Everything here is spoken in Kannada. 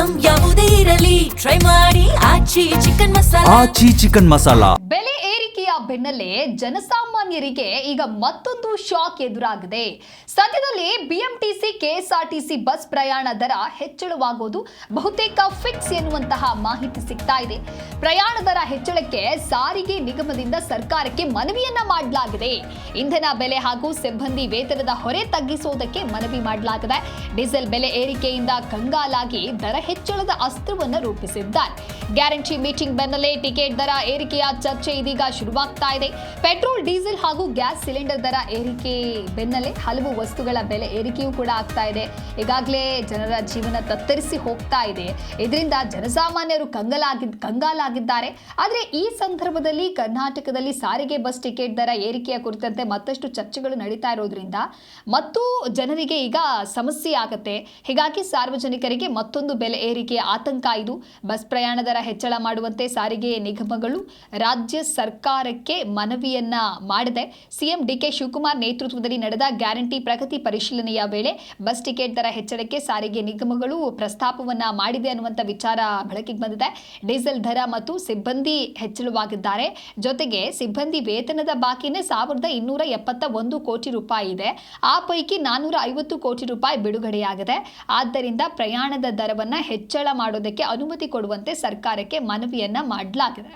ಐಟಂ ಯಾವುದೇ ಇರಲಿ ಟ್ರೈ ಮಾಡಿ ಆಚಿ ಚಿಕನ್ ಮಸಾಲಾ. ಬೆಲೆ ಏರಿಕೆಯ ಬೆನ್ನಲ್ಲೇ ಜನಸಾಮಾನ್ಯರಿಗೆ ಈಗ ಮತ್ತೊಂದು ಶಾಕ್ ಎದುರಾಗಿದೆ. ಸದ್ಯದಲ್ಲಿ ಬಿಎಂಟಿಸಿ ಕೆಎಸ್ಆರ್ಟಿಸಿ ಬಸ್ ಪ್ರಯಾಣ ದರ ಹೆಚ್ಚಳವಾಗುವುದು ಬಹುತೇಕ ಫಿಕ್ಸ್ ಎನ್ನುವಂತಹ ಮಾಹಿತಿ ಸಿಗ್ತಾ ಇದೆ. ಪ್ರಯಾಣ ದರ ಹೆಚ್ಚಳಕ್ಕೆ ಸಾರಿಗೆ ನಿಗಮದಿಂದ ಸರ್ಕಾರಕ್ಕೆ ಮನವಿಯನ್ನ ಮಾಡಲಾಗಿದೆ. ಇಂಧನ ಬೆಲೆ ಹಾಗೂ ಸಿಬ್ಬಂದಿ ವೇತನದ ಹೊರೆ ತಗ್ಗಿಸುವುದಕ್ಕೆ ಮನವಿ ಮಾಡಲಾಗಿದೆ. ಡೀಸೆಲ್ ಬೆಲೆ ಏರಿಕೆಯಿಂದ ಕಂಗಾಲಾಗಿ ದರ ಹೆಚ್ಚಳದ ಅಸ್ತ್ರವನ್ನು ರೂಪಿಸಿದ್ದಾರೆ. ಗ್ಯಾರಂಟಿ ಮೀಟಿಂಗ್ ಬೆನ್ನಲ್ಲೇ ಟಿಕೆಟ್ ದರ ಏರಿಕೆಯ ಚರ್ಚೆ ಇದೀಗ ಶುರುವಾಗ್ತಾ ಇದೆ. ಪೆಟ್ರೋಲ್, ಡೀಸೆಲ್ ಹಾಗೂ ಗ್ಯಾಸ್ ಸಿಲಿಂಡರ್ ದರ ಏರಿಕೆ ಬೆನ್ನಲ್ಲೇ ಹಲವು ವಸ್ತುಗಳ ಬೆಲೆ ಏರಿಕೆಯೂ ಕೂಡ ಆಗ್ತಾ ಇದೆ. ಈಗಾಗಲೇ ಜನರ ಜೀವನ ತತ್ತರಿಸಿ ಹೋಗ್ತಾ ಇದೆ. ಇದರಿಂದ ಜನಸಾಮಾನ್ಯರು ಕಂಗಾಲಾಗಿದ್ದಾರೆ. ಆದರೆ ಈ ಸಂದರ್ಭದಲ್ಲಿ ಕರ್ನಾಟಕದಲ್ಲಿ ಸಾರಿಗೆ ಬಸ್ ಟಿಕೆಟ್ ದರ ಏರಿಕೆಯ ಕುರಿತಂತೆ ಮತ್ತಷ್ಟು ಚರ್ಚೆಗಳು ನಡೀತಾ ಇರೋದ್ರಿಂದ ಮತ್ತು ಜನರಿಗೆ ಈಗ ಸಮಸ್ಯೆ ಆಗುತ್ತೆ. ಹೀಗಾಗಿ ಸಾರ್ವಜನಿಕರಿಗೆ ಮತ್ತೊಂದು ಬೆಲೆ ಏರಿಕೆಯ ಆತಂಕ ಇದು. ಬಸ್ ಪ್ರಯಾಣ ದರ ಹೆಚ್ಚಳ ಮಾಡುವಂತೆ ಸಾರಿಗೆ ನಿಗಮಗಳು ರಾಜ್ಯ ಸರ್ಕಾರಕ್ಕೆ ಮನವಿಯನ್ನ ಮಾಡಿದೆ. ಸಿಎಂ ಡಿಕೆ ಶಿವಕುಮಾರ್ ನೇತೃತ್ವದಲ್ಲಿ ನಡೆದ ಗ್ಯಾರಂಟಿ ಪ್ರಗತಿ ಪರಿಶೀಲನೆಯ ವೇಳೆ ಬಸ್ ಟಿಕೆಟ್ ದರ ಹೆಚ್ಚಳಕ್ಕೆ ಸಾರಿಗೆ ನಿಗಮಗಳು ಪ್ರಸ್ತಾಪವನ್ನ ಮಾಡಿದೆ ಅನ್ನುವಂಥ ವಿಚಾರ ಬೆಳಕಿಗೆ ಬಂದಿದೆ. ಡೀಸೆಲ್ ದರ ಮತ್ತು ಸಿಬ್ಬಂದಿ ಹೆಚ್ಚಳವಾಗಿದ್ದಾರೆ. ಜೊತೆಗೆ ಸಿಬ್ಬಂದಿ ವೇತನದ ಬಾಕಿನೇ 1271 ಕೋಟಿ ರೂಪಾಯಿ ಇದೆ. ಆ ಪೈಕಿ 450 ಕೋಟಿ ರೂಪಾಯಿ ಬಿಡುಗಡೆಯಾಗಿದೆ. ಆದ್ದರಿಂದ ಪ್ರಯಾಣದ ದರವನ್ನ ಹೆಚ್ಚಳ ಮಾಡೋದಕ್ಕೆ ಅನುಮತಿ ಕೊಡುವಂತೆ ಸರ್ಕಾರಕ್ಕೆ ಮನವಿಯನ್ನ ಮಾಡಲಾಗಿದೆ.